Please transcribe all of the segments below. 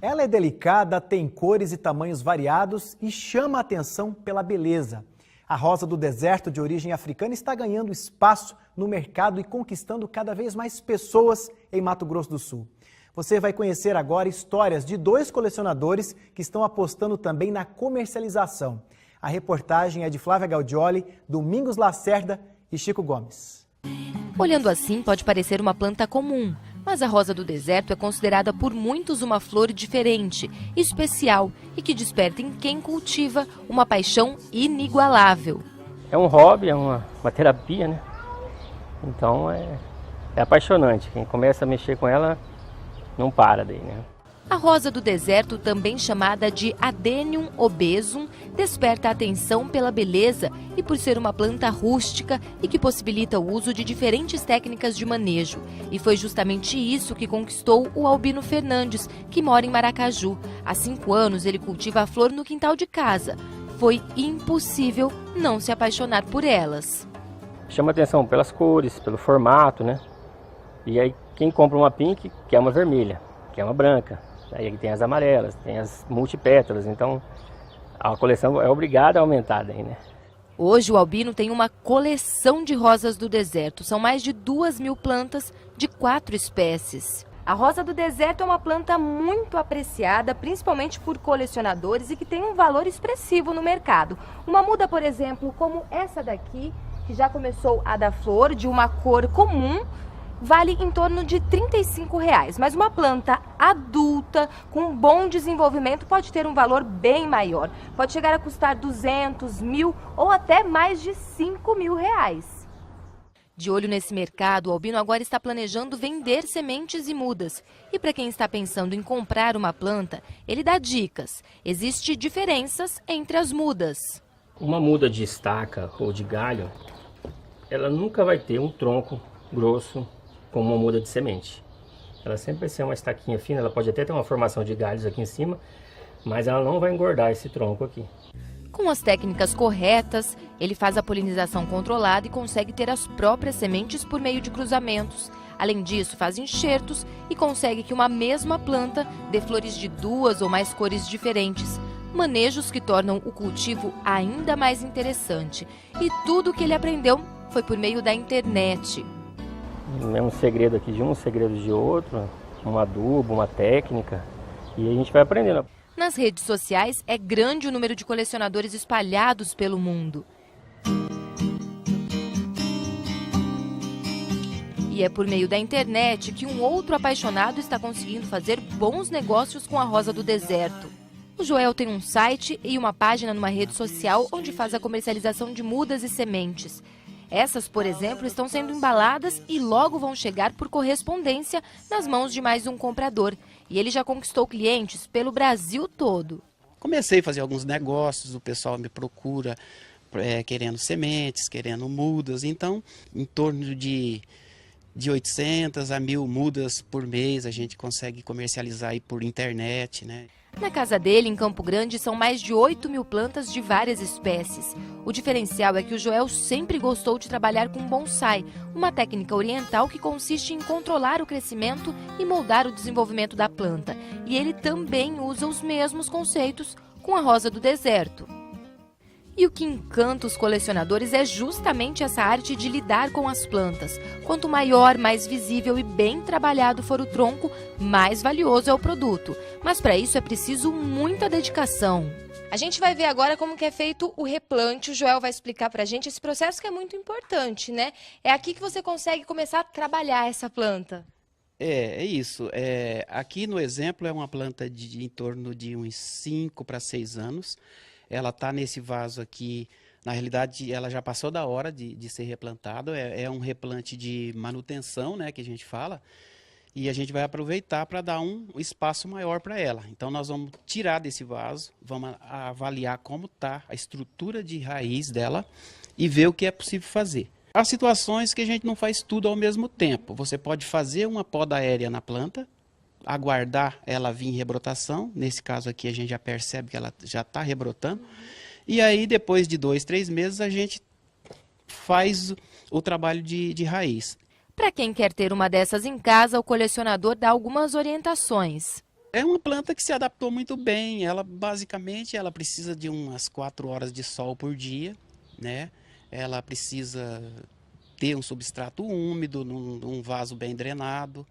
Ela é delicada, tem cores e tamanhos variados e chama a atenção pela beleza. A rosa do deserto de origem africana está ganhando espaço no mercado e conquistando cada vez mais pessoas em Mato Grosso do Sul. Você vai conhecer agora histórias de 2 colecionadores que estão apostando também na comercialização. A reportagem é de Flávia Gaudioli, Domingos Lacerda e Chico Gomes. Olhando assim, pode parecer uma planta comum, mas a rosa do deserto é considerada por muitos uma flor diferente, especial e que desperta em quem cultiva uma paixão inigualável. É um hobby, é uma terapia, né? Então é apaixonante. Quem começa a mexer com ela não para daí, né? A rosa do deserto, também chamada de Adenium obesum, desperta a atenção pela beleza e por ser uma planta rústica e que possibilita o uso de diferentes técnicas de manejo. E foi justamente isso que conquistou o Albino Fernandes, que mora em Maracaju. Há 5 anos ele cultiva a flor no quintal de casa. Foi impossível não se apaixonar por elas. Chama atenção pelas cores, pelo formato, né? E aí quem compra uma pink quer uma vermelha, quer uma branca. Aí tem as amarelas, tem as multipétalas, então a coleção é obrigada a aumentar daí, né? Hoje o Albino tem uma coleção de rosas do deserto. São mais de 2.000 plantas de 4 espécies. A rosa do deserto é uma planta muito apreciada, principalmente por colecionadores e que tem um valor expressivo no mercado. Uma muda, por exemplo, como essa daqui, que já começou a dar flor, de uma cor comum, vale em torno de R$ 35, mas uma planta adulta, com bom desenvolvimento, pode ter um valor bem maior. Pode chegar a custar 200, 1.000 ou até mais de 5.000 reais. De olho nesse mercado, o Albino agora está planejando vender sementes e mudas. E para quem está pensando em comprar uma planta, ele dá dicas. Existem diferenças entre as mudas. Uma muda de estaca ou de galho, ela nunca vai ter um tronco grosso como uma muda de semente. Ela sempre vai ser uma estaquinha fina, ela pode até ter uma formação de galhos aqui em cima, mas ela não vai engordar esse tronco aqui. Com as técnicas corretas, ele faz a polinização controlada e consegue ter as próprias sementes por meio de cruzamentos. Além disso, faz enxertos e consegue que uma mesma planta dê flores de 2 ou mais cores diferentes. Manejos que tornam o cultivo ainda mais interessante. E tudo o que ele aprendeu foi por meio da internet. É um segredo aqui de um, segredo de outro, um adubo, uma técnica, e a gente vai aprendendo. Nas redes sociais é grande o número de colecionadores espalhados pelo mundo. E é por meio da internet que um outro apaixonado está conseguindo fazer bons negócios com a rosa do deserto. O Joel tem um site e uma página numa rede social onde faz a comercialização de mudas e sementes. Essas, por exemplo, estão sendo embaladas e logo vão chegar por correspondência nas mãos de mais um comprador. E ele já conquistou clientes pelo Brasil todo. Comecei a fazer alguns negócios, o pessoal me procura querendo sementes, querendo mudas. Então, em torno de 800 a 1.000 mudas por mês a gente consegue comercializar aí por internet, né? Na casa dele, em Campo Grande, são mais de 8.000 plantas de várias espécies. O diferencial é que o Joel sempre gostou de trabalhar com bonsai, uma técnica oriental que consiste em controlar o crescimento e moldar o desenvolvimento da planta. E ele também usa os mesmos conceitos com a rosa do deserto. E o que encanta os colecionadores é justamente essa arte de lidar com as plantas. Quanto maior, mais visível e bem trabalhado for o tronco, mais valioso é o produto. Mas para isso é preciso muita dedicação. A gente vai ver agora como que é feito o replante. O Joel vai explicar para a gente esse processo que é muito importante, né? É aqui que você consegue começar a trabalhar essa planta. É isso. Aqui no exemplo é uma planta de em torno de uns 5 para 6 anos. Ela está nesse vaso aqui, na realidade ela já passou da hora de ser replantada, é um replante de manutenção, né, que a gente fala, e a gente vai aproveitar para dar um espaço maior para ela. Então nós vamos tirar desse vaso, vamos avaliar como está a estrutura de raiz dela e ver o que é possível fazer. Há situações que a gente não faz tudo ao mesmo tempo, você pode fazer uma poda aérea na planta, aguardar ela vir em rebrotação, nesse caso aqui a gente já percebe que ela já está rebrotando, e aí depois de 2, 3 meses a gente faz o trabalho de raiz. Para quem quer ter uma dessas em casa, o colecionador dá algumas orientações. É uma planta que se adaptou muito bem. Ela basicamente ela precisa de umas 4 horas de sol por dia, né? Ela precisa ter um substrato úmido, num vaso bem drenado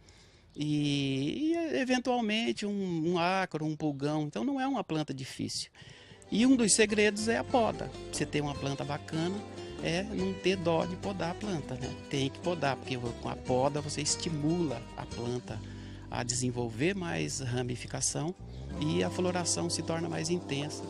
e eventualmente um ácaro, um pulgão. Então não é uma planta difícil. E um dos segredos é a poda. Você ter uma planta bacana é não ter dó de podar a planta, né? Tem que podar, porque com a poda você estimula a planta a desenvolver mais ramificação e a floração se torna mais intensa.